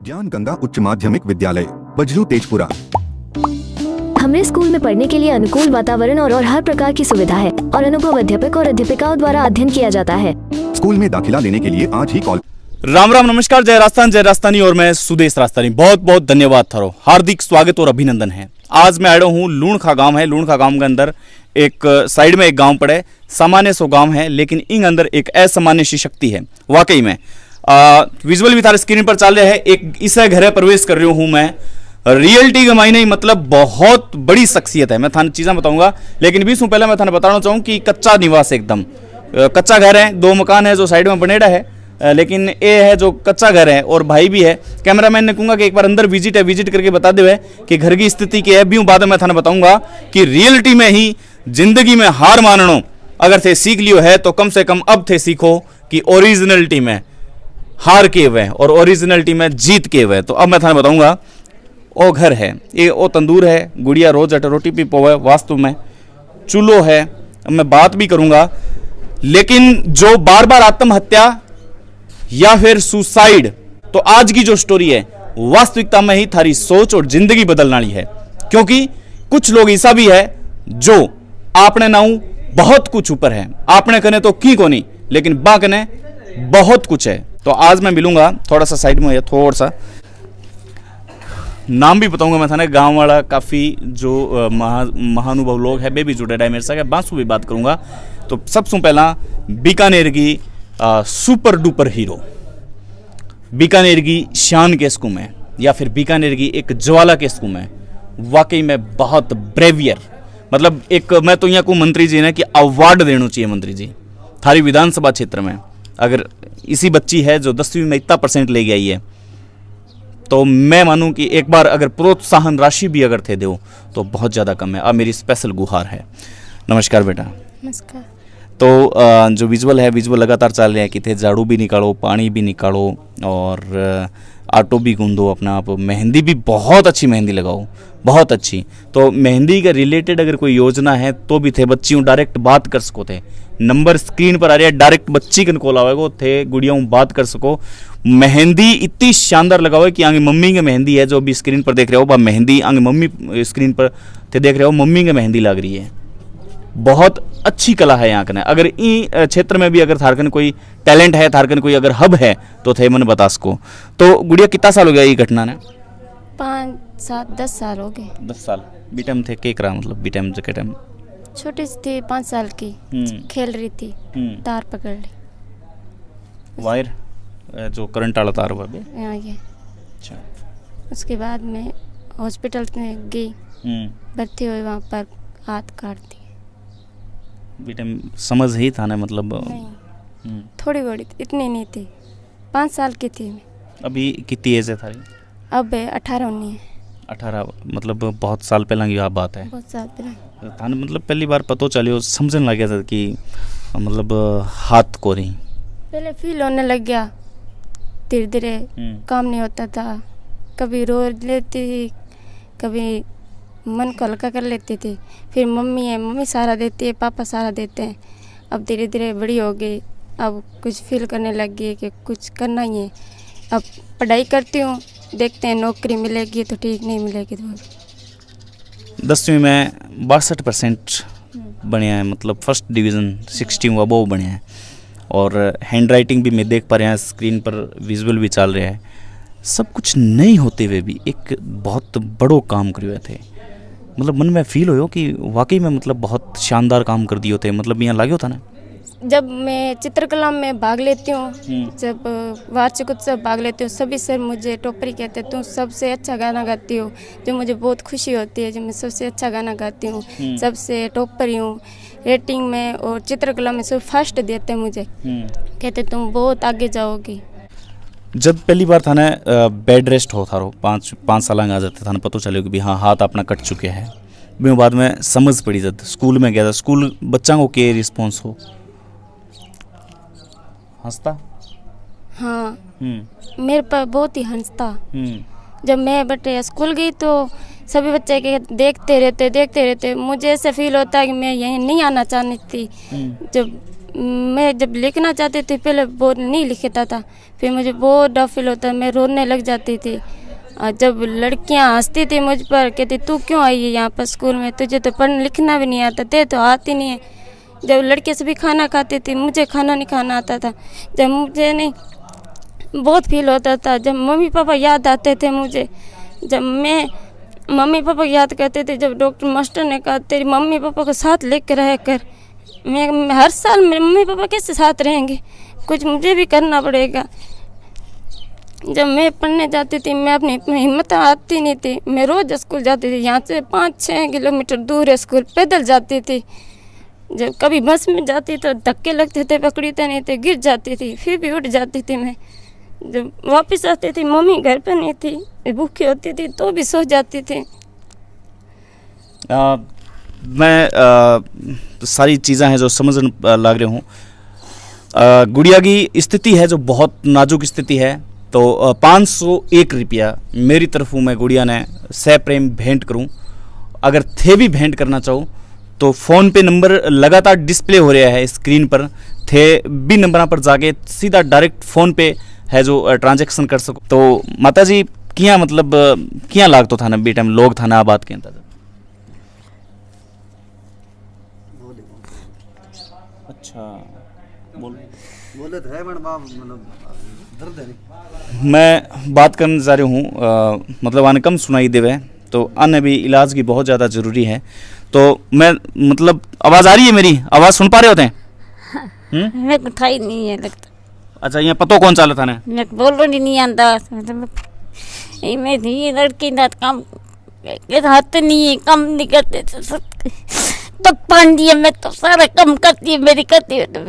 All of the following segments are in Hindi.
ज्ञान गंगा उच्च माध्यमिक विद्यालय बजरू तेजपुरा। हमारे स्कूल में पढ़ने के लिए अनुकूल वातावरण और हर प्रकार की सुविधा है और अनुभव अध्यापक और अध्यापिकाओं द्वारा अध्ययन किया जाता है। स्कूल में दाखिला लेने के लिए आज ही कॉल। राम राम नमस्कार, जय राजस्थान जय राजस्थानी और मैं सुदेश राजस्थानी। बहुत बहुत धन्यवाद थारो, हार्दिक स्वागत और अभिनंदन है। आज मैं आया हूँ लूणखा गांव है। लूणखा गांव के अंदर एक साइड में एक गांव पड़े, सामान्य सो गांव है, लेकिन इन अंदर एक असामान्य सी शक्ति है वाकई में। विजुअल भी थारे स्क्रीन पर चल रहा है। एक इस घर प्रवेश कर रही हूँ मैं, रियलिटी के मायने मतलब बहुत बड़ी शख्सियत है। मैं थाने चीज़ें बताऊंगा, लेकिन बीच में पहले मैं थाने बताना चाहूँ कि कच्चा निवास एकदम कच्चा घर है। दो मकान है जो साइड में बनेड़ा है, लेकिन ये है जो कच्चा घर है और भाई भी है। कैमरामैन ने कहूँगा कि एक बार अंदर विजिट करके बता दे कि घर की स्थिति क्या है। भी बाद में थाने बताऊंगा कि रियलिटी में ही जिंदगी में हार माननो अगर थे सीख लियो है तो कम से कम अब थे सीखो कि ओरिजिनलिटी में हार के हुए और ओरिजिनलिटी में जीत के हुए। तो अब मैं थाने बताऊंगा वो घर है, ये वो तंदूर है, गुड़िया रोज अट रोटी पी पोवे, वास्तु में चूल्हो है। मैं बात भी करूंगा, लेकिन जो बार बार आत्महत्या या फिर सुसाइड, तो आज की जो स्टोरी है वास्तविकता में ही थारी सोच और जिंदगी बदलने वाली है। क्योंकि कुछ लोग ऐसा भी है जो आपने नाऊ बहुत कुछ ऊपर है, आपने कने तो की को नहीं, लेकिन बा कने बहुत कुछ है। तो आज मैं मिलूंगा, थोड़ा सा साइड में है, थोड़ा सा नाम भी बताऊंगा मैं थाने। गांव वाला काफ़ी जो महानुभव लोग हैं वे भी जुड़े रहे मेरे साथ, बांसु भी बात करूंगा। तो सबसे पहला बीकानेर की सुपर डुपर हीरो, बीकानेर की शान के स्कूल में या फिर बीकानेर की एक ज्वाला के स्कूल में, वाकई में बहुत ब्रेवियर। मतलब एक मैं तो यहाँ को मंत्री जी ने कि अवार्ड देना चाहिए मंत्री जी थारी विधानसभा क्षेत्र में। अगर इसी बच्ची है जो 10वीं में इतना % ले आई है, तो मैं मानूं कि एक बार अगर प्रोत्साहन राशि भी अगर थे दो तो बहुत ज़्यादा कम है। अब मेरी स्पेशल गुहार है। नमस्कार बेटा। नमस्कार। तो जो विजुअल है, विजुअल लगातार चल रहे हैं कि थे झाड़ू भी निकालो, पानी भी निकालो और आटो भी गूंदो अपना आप। मेहंदी भी बहुत अच्छी मेहंदी लगाओ, बहुत अच्छी। तो मेहंदी के रिलेटेड अगर कोई योजना है तो भी थे बच्चियों डायरेक्ट बात कर सको थे। नंबर स्क्रीन पर आ रहा है, डायरेक्ट बच्ची कन कॉल आवेगो थे गुड़ियाओं बात कर सको। मेहंदी इतनी शानदार लगाओ कि आगे मम्मी की मेहंदी है जो अभी स्क्रीन पर देख रहे हो, मेहंदी आगे मम्मी स्क्रीन पर थे देख रहे हो, मम्मी की मेहंदी लग रही है। बहुत अच्छी कला है यहाँ कने। अगर इन क्षेत्र में भी अगर थारकन कोई टैलेंट है, थारकन कोई अगर हब है तो थे मन बता सको। तो गुड़िया कितना साल हो गया ये घटना ने? 10 साल हो गए। 10 साल बीटम थे के करा, मतलब बीटम के टाइम छोटी सी थी, 5 साल की, खेल रही थी, तार पकड़ ली, वायर जो करंट वाला तार हुआ ये। अच्छा। उसके बाद में हॉस्पिटल में गई, भर्ती हुई, वहाँ पर हाथ काट दी। बीटम समझ ही था ना, मतलब नहीं, थोड़ी बड़ी, इतनी नहीं थी, 5 साल की थी मैं। अभी कितनी एज है थारी? अब 18-19 है। 18, मतलब बहुत साल पहले की बात है। बहुत साल पहले थाने मतलब पहली बार पता चलियो, समझने लग गया था कि मतलब हाथ को नहीं, पहले फील होने लग गया, धीरे धीरे काम नहीं होता था। कभी रो लेती थी, कभी मन को हल्का कर लेती थी। फिर मम्मी है, मम्मी सहारा देती है, पापा सहारा देते हैं। अब धीरे धीरे बड़ी हो गई, अब कुछ फील करने लग गई कि कुछ करना ही है। अब पढ़ाई करती हूँ, देखते हैं नौकरी मिलेगी तो ठीक, नहीं मिलेगी तो। 10वीं में 62% बने हैं, मतलब फर्स्ट डिवीज़न 60 अबोव बने हैं। और हैंड राइटिंग भी मैं देख पा रहे हैं, स्क्रीन पर विजुअल भी चल रहा है। सब कुछ नहीं होते हुए भी एक बहुत बड़ो काम करे थे। मतलब मन में फील हो कि वाकई में मतलब बहुत शानदार काम कर दिए थे। मतलब यहाँ लगे होता ना, जब मैं चित्रकला में भाग लेती हूँ, जब वार्षिक उत्सव भाग लेती हूँ, सभी सर मुझे टोपरी कहते हैं, तुम सबसे अच्छा गाना गाती हो। जो मुझे बहुत खुशी होती है, जब मैं सबसे अच्छा गाना गाती हूँ, सबसे टोपरी हूँ रेटिंग में, और चित्रकला में सब फर्स्ट देते हैं मुझे, कहते तुम बहुत आगे जाओगी। जब पहली बार थाने बेड रेस्ट हो थारो 5 साल आ जाते थाने पता चले कि भी हाँ हाथ अपना कट चुके हैं। भी बाद में समझ पड़ी, जब स्कूल में गया था, स्कूल बच्चा को के रिस्पॉन्स हो? हंसता? हाँ, मेरे पर बहुत ही हंसता। जब मैं बटे स्कूल गई तो सभी बच्चे के देखते रहते। मुझे ऐसा फील होता है कि मैं यहीं नहीं आना चाहती थी। जब मैं जब लिखना चाहती थी पहले वो नहीं लिखता था, फिर मुझे बहुत डर फील होता, मैं रोने लग जाती थी। और जब लड़कियां हंसती थी मुझ पर, कहती तू क्यों आई है यहाँ पर स्कूल में, तुझे तो पढ़ना लिखना भी नहीं आता, ते तो आती नहीं है। जब लड़के सभी खाना खाती थी मुझे खाना नहीं खाना आता था, जब मुझे नहीं बहुत फील होता था। जब मम्मी पापा याद आते थे मुझे, जब मैं मम्मी पापा याद करते थे, जब डॉक्टर मास्टर ने कहा तेरी मम्मी पापा को साथ लेकर रह कर, मैं हर साल मेरे मम्मी पापा कैसे साथ रहेंगे, कुछ मुझे भी करना पड़ेगा। जब मैं पढ़ने जाती थी मैं अपनी हिम्मत आती नहीं थी, मैं रोज़ स्कूल जाती थी, यहाँ से 5-6 किलोमीटर दूर है स्कूल, पैदल जाती थी। जब कभी बस में जाती तो धक्के लगते थे, पकड़ते नहीं थे, गिर जाती थी, फिर भी उठ जाती थी मैं। जब वापस आती थी मम्मी घर पर नहीं थी, भूखी होती थी तो भी सो जाती थी। मैं सारी चीज़ें हैं जो समझ लग रहे हूँ। गुड़िया की स्थिति है जो बहुत नाजुक स्थिति है, तो 501 रुपया मेरी तरफों मैं गुड़िया ने सह प्रेम भेंट करूँ। अगर थे भी भेंट करना चाहो तो फ़ोन पे नंबर लगातार डिस्प्ले हो रहा है स्क्रीन पर, थे भी नंबर पर जाके सीधा डायरेक्ट फ़ोन पे है जो ट्रांजेक्शन कर सको। तो माता जी किया मतलब किया लाग तो थाना बेटा में लोग थाना आबाद के अंदर। अच्छा बोले तो है मतलब दर्द है। मैं बात करने जा रही हूँ, मतलब आने कम सुनाई देवे तो अन्य भी इलाज की बहुत ज़्यादा ज़रूरी है। तो मैं मतलब आवाज़ आ रही है, मेरी आवाज़ सुन पा रहे होते हैं? मैं उठाई नहीं है लगता। अच्छा यहाँ पतो कौन चालत था ने? मैं बोलो नहीं आता, मैं थी लड़की ना काम हाथ नहीं है, काम नहीं करते सब तो पानी है, मैं तो सारा काम करती है, मेरी करती है तो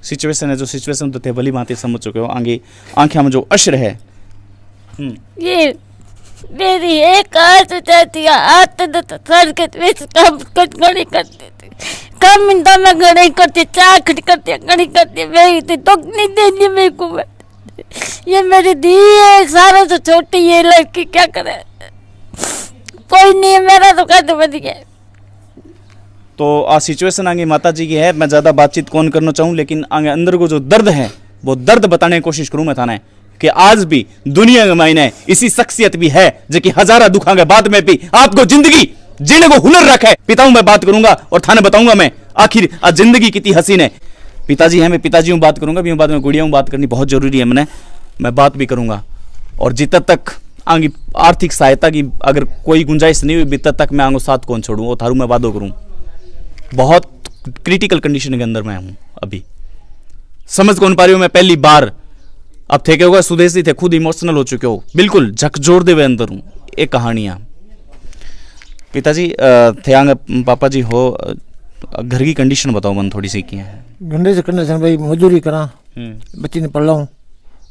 सिचुएशन है जो सिचुएशन तो थे भली भांति समझ चुके हो। आगे आंखें में जो अश्र है ये मेरी एक हाथ चाहती है, हाथ तो सर के बीच काम कुछ घड़ी करती थी, काम इंदा में घड़ी करती, चाय खड़ी करती, घड़ी करती, मैं तो नहीं देनी मेरे को। ये मेरी दी है, सारा तो छोटी है लड़की, क्या करे, कोई नहीं है मेरा तो कहते बच गया। तो आ सिचुएशन आगे माता जी की है, मैं ज़्यादा बातचीत कौन करना चाहूँ, लेकिन आगे अंदर को जो दर्द है वो दर्द बताने की कोशिश करूँ मैं थाने कि आज भी दुनिया में मायने इसी शख्सियत भी है जो कि हजारा दुखा के बाद में भी आपको जिंदगी जीने को हुनर रखा है। पिताओं मैं बात करूंगा और थाने बताऊंगा मैं आखिर आज जिंदगी कितनी हसीन है। पिताजी है, मैं पिताजी हूँ बात करूंगा, भी बाद में गुड़िया हूँ बात करनी बहुत जरूरी है, मैं बात भी करूंगा। और जितना तक आगे आर्थिक सहायता की अगर कोई गुंजाइश नहीं हुई बीता तक मैं आगे साथ कौन छोड़ूँ, वो थारू मैं वादो करूँ। बहुत क्रिटिकल कंडीशन के अंदर मैं हूँ, अभी समझ कौन पा रही हूँ मैं पहली बार। अब थे क्या होगा, सुदेशी थे खुद इमोशनल हो चुके हो, बिल्कुल झकझोर दे हुए अंदर हूँ। एक कहानियाँ पिताजी थे आगे पापा जी हो, घर की कंडीशन बताओ मन थोड़ी सी की है। घंटे से कंडीशन भाई मजदूरी करा, बच्ची ने पढ़ लाऊं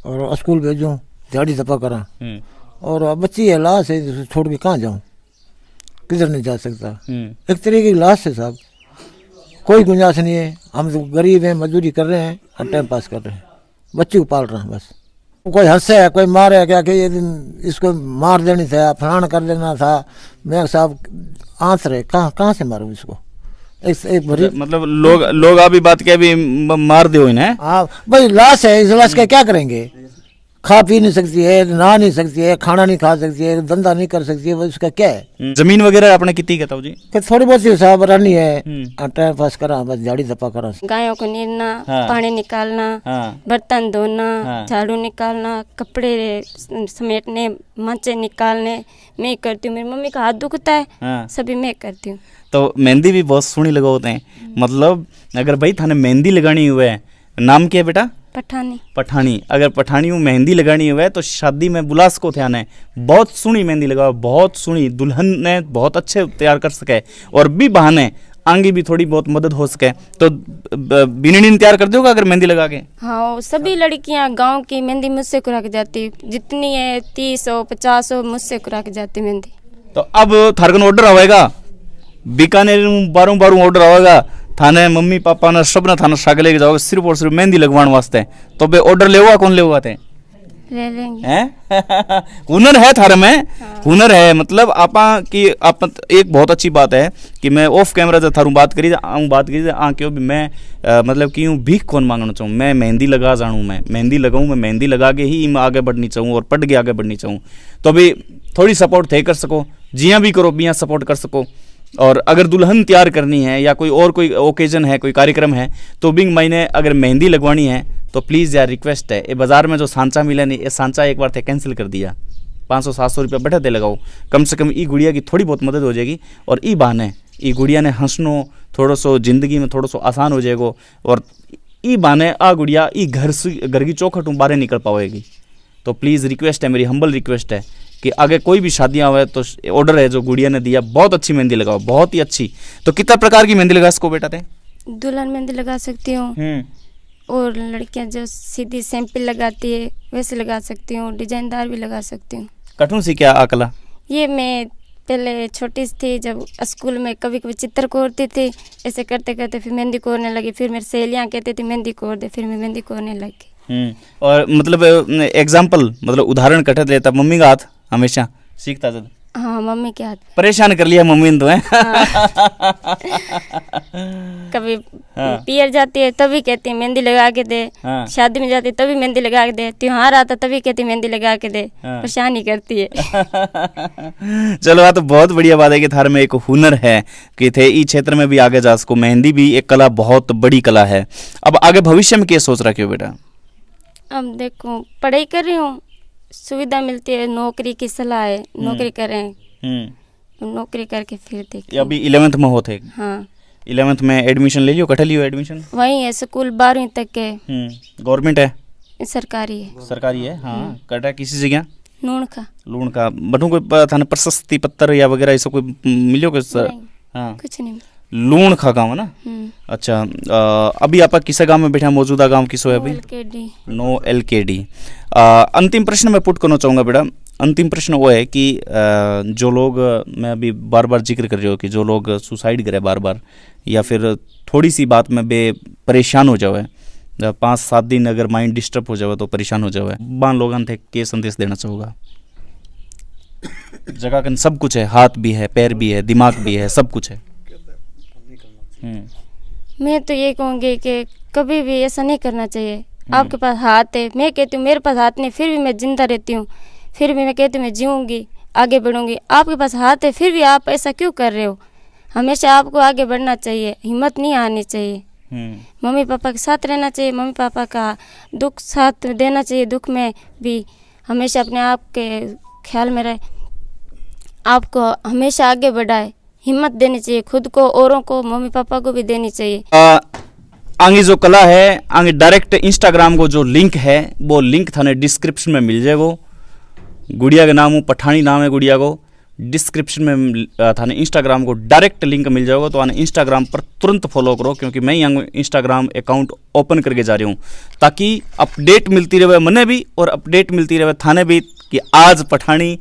और स्कूल भेजूं, दिहाड़ी दफा करा, और अब बच्ची है लाश है, छोड़ के कहाँ जाऊं, किधर नहीं जा सकता। एक तरीके की लाश है साहब, कोई गुंजाइश नहीं है। हम तो गरीब हैं, मजदूरी कर रहे हैं और टाइम पास कर रहे हैं, बच्ची को पाल रहे हैं बस। कोई हंसे है, कोई मारे है क्या कि ये दिन इसको मार देनी था, फलाना कर देना था, मैं साहब आंस रहे कहाँ से मारूं इसको। एक भरी मतलब लोग अभी बात के अभी मार दो इन्हें। हाँ भाई लाश है, इस लाश का क्या करेंगे, खा पी नहीं सकती है, नहा नहीं सकती है, खाना नहीं खा सकती है, धंधा नहीं कर सकती है, उसका क्या है। जमीन वगैरह आपने कितनी कहता जी? थोड़ी बहुत ही साहब रानी है, टाइम पास करा बस, झाड़ी धप्पा करा। गायों को नीरना, पानी निकालना, बर्तन धोना, झाड़ू निकालना, कपड़े समेटने, मांचे निकालने मैं करती हूँ। मेरी मम्मी का हाथ दुखता है, सभी मैं करती हूँ। तो मेहंदी भी बहुत सोहनी लगाते हैं, मतलब अगर भाई थाने मेहंदी लगानी हुई है, नाम क्या है बेटा? पठानी। अगर पठानियों मेहंदी लगानी हुई है तो शादी में बुलास को ध्यान है, बहुत सुनी मेहंदी लगाओ, बहुत सुनी दुल्हन ने बहुत अच्छे तैयार कर सके और भी बहाने आगे भी थोड़ी बहुत मदद हो सके तो बिननी तैयार कर दोगे अगर मेहंदी लगा के। हाँ सभी लड़कियां गांव की मेहंदी मुझसे करा के जाती, जितनी है 30-50 मुझसे करा के जाती मेहंदी। तो अब थारकन ऑर्डर आवेगा, बीकानेर बारू ऑर्डर आवेगा, थाने मम्मी पापा ने सब ने थाना सागे लेके जाओगे सिर्फ और सिर्फ मेहंदी लगवाने वास्ते, तो बे ऑर्डर लेगा कौन लेगा थे? ले लेंगे। हैं हुनर है थारे में, हुनर है मतलब आपा की आप एक बहुत अच्छी बात है कि मैं ऑफ कैमरा जब थारू बात करी क्यों भी मैं मतलब कि यूँ भीख कौन मांगना चाहूँ, मैं मेहंदी लगा जानूँ, मैं मेहंदी लगाऊँ, मैं मेहंदी लगा के ही मैं आगे बढ़नी चाहूँ और पढ़ के आगे बढ़नी चाहूँ। तो अभी थोड़ी सपोर्ट थे कर सको, जियाँ भी करो बियाँ सपोर्ट कर सको। और अगर दुल्हन तैयार करनी है या कोई ओकेजन है, कोई कार्यक्रम है, तो बिंग महीने अगर मेहंदी लगवानी है तो प्लीज़ यार रिक्वेस्ट है, ये बाज़ार में जो सांचा मिला नहीं, ये सांचा एक बार थे कैंसिल कर दिया, 500-700 रुपया बैठे दे लगाओ, कम से कम ई गुड़िया की थोड़ी बहुत मदद हो जाएगी। और ई बहाने ई गुड़िया ने हंसनो थोड़ा सो जिंदगी में थोड़ा सो आसान हो जाएगा। और ई बहाने आ गुड़िया ई घर की चौखट बाहर निकल पाएगी। तो प्लीज़ रिक्वेस्ट है, मेरी हम्बल रिक्वेस्ट है कि आगे कोई भी शादियाँ हुए तो ऑर्डर है जो गुड़िया ने दिया, बहुत अच्छी मेहंदी लगाओ, बहुत ही अच्छी। तो कितना प्रकार की मेहंदी लगा सको बेटा थे? दुल्हन मेहंदी लगा सकती हूँ, और लड़कियां जो सीधी सैंपल लगाती है वैसे लगा सकती हूँ, डिजाइनदार भी लगा सकती हूँ। कठुन सी क्या आकला? ये मैं पहले छोटी सी थी, जब स्कूल में कभी कभी चित्र कोरती थी, ऐसे करते करते फिर मेहंदी कोरने लगी, फिर मेरी सहेलियाँ कहती थी मेहंदी कोर दे, फिर मैं मेहंदी कोरने लगी। और मतलब एग्जाम्पल मतलब उदाहरण कटे लेता मम्मी का हाथ हमेशा सीखता था। हाँ, मम्मी के हाथ परेशान कर लिया मम्मी ने तो है। कभी पियर जाती है तभी कहती है मेहंदी लगा के दे, शादी में जाती है तभी मेहंदी लगा के दे, त्योहार आता तभी कहती है मेहंदी लगा के दे, परेशान ही करती है। चलो हाँ, तो बहुत बढ़िया बात है कि थार में एक हुनर है कि थे इस क्षेत्र में भी आगे जा सको। मेहंदी भी एक कला, बहुत बड़ी कला है। अब आगे भविष्य में क्या सोच रखे हो बेटा? अब देखो पढ़ाई कर रही हूँ, सुविधा मिलती है, नौकरी की सलाह है, नौकरी करें, नौकरी करके फिर देखें। अभी 11th में होते? हाँ, 11th में एडमिशन ले लियो, कटे लियो एडमिशन? वही है स्कूल 12वीं तक के। गवर्नमेंट है? सरकारी है। सरकारी है, हाँ। कटा किसी जगह? लूण का बटू कोई थाने प्रशस्ति पत्र या वगैरह ऐसा कोई मिलियो के सर? हाँ, कुछ नहीं। लूण खा गाँव है ना? अच्छा, अभी आप किस गांव में बैठा? मौजूदा गांव किसो है अभी? No LKD। अंतिम प्रश्न मैं पुट करना चाहूँगा बेटा। अंतिम प्रश्न वो है कि जो लोग, मैं अभी बार बार जिक्र कर रही हूँ कि जो लोग सुसाइड करे बार बार, या फिर थोड़ी सी बात में परेशान हो जाए, 5-7 दिन अगर माइंड डिस्टर्ब हो जाए तो परेशान हो जाए, बान लोगों थे के संदेश देना चाहूँगा? जगह का सब कुछ है, हाथ भी है, पैर भी है, दिमाग भी है, सब कुछ है। मैं तो ये कहूँगी कि कभी भी ऐसा नहीं करना चाहिए। आपके पास हाथ है, मैं कहती हूँ मेरे पास हाथ नहीं, फिर भी मैं जिंदा रहती हूँ, फिर भी मैं कहती हूँ मैं जीऊँगी, आगे बढ़ूँगी। आपके पास हाथ है फिर भी आप ऐसा क्यों कर रहे हो? हमेशा आपको आगे बढ़ना चाहिए, हिम्मत नहीं हारनी चाहिए। मम्मी पापा के साथ रहना चाहिए, मम्मी पापा का दुख साथ देना चाहिए, दुख में भी हमेशा अपने आप के ख्याल में रहे, आपको हमेशा आगे बढ़ाए, हिम्मत देनी चाहिए खुद को, औरों को, मम्मी पापा को भी देनी चाहिए। आगे जो कला है, आगे डायरेक्ट इंस्टाग्राम को जो लिंक है वो लिंक थाने डिस्क्रिप्शन में मिल जाएगो। गुड़िया का नाम पठानी नाम है गुड़िया को, डिस्क्रिप्शन में थाने इंस्टाग्राम को डायरेक्ट लिंक मिल जाएगा। तो आने इंस्टाग्राम पर तुरंत फॉलो करो, क्योंकि मैं यहाँ इंस्टाग्राम अकाउंट ओपन करके जा रही हूँ ताकि अपडेट मिलती रहे मने भी और अपडेट मिलती रहे थाने भी कि आज पठानी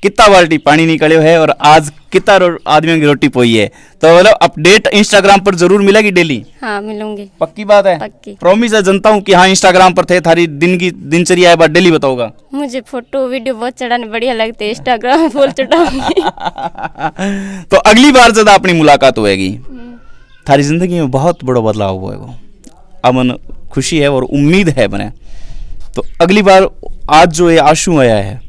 कितना बाल्टी पानी निकले है और आज कितना आदमियों की रोटी पोई है। तो मतलब अपडेट इंस्टाग्राम पर जरूर मिलेगी डेली? हाँ, मिलूंगी। पक्की बात है? पक्की। प्रॉमिस है जनता हूँ कि हाँ इंस्टाग्राम पर थे, थारी दिन की दिनचर्या है बात डेली बताओगा? मुझे फोटो वीडियो बहुत चढ़ाने बढ़िया लगते हैं, इंस्टाग्राम में फुल चढ़ाऊंगी। तो अगली बार ज्यादा अपनी मुलाकात होएगी, थारी जिंदगी में बहुत बड़ा बदलाव हुआ, अमन खुशी है और उम्मीद है बने। तो अगली बार आज जो ये आंसू आया है,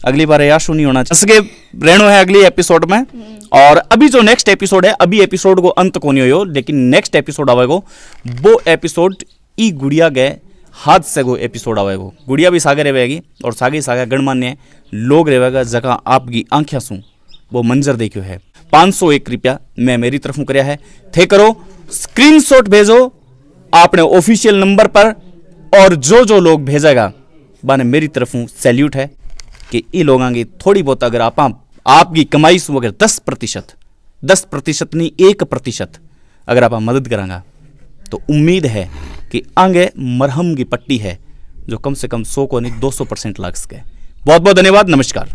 अगली बार आंसू नहीं होना चाहिए, रहनो है अगली एपिसोड में। और अभी जो नेक्स्ट एपिसोड है, अभी एपिसोड को अंत को नहीं हो, लेकिन नेक्स्ट एपिसोड आवेगो, वो एपिसोड ई गुड़िया गए हाथ से गो एपिसोड आवेगो। गुड़िया भी सागे रहेगी और सागे सागे गणमान्य लोग रहेगा, जगह आपकी आंखें सू वो मंजर देखियो है। 501 रुपया मैं मेरी तरफों कराया है, थे करो स्क्रीनशॉट भेजो आपने ऑफिशियल नंबर पर, और जो लोग भेजेगा बाने मेरी तरफों सैल्यूट है कि ये लोगों की थोड़ी बहुत अगर आपकी कमाई से अगर 10% नहीं 1% अगर आप मदद करांगा तो उम्मीद है कि आगे मरहम की पट्टी है जो कम से कम 100 को नहीं 200% लाग सके। बहुत बहुत धन्यवाद, नमस्कार।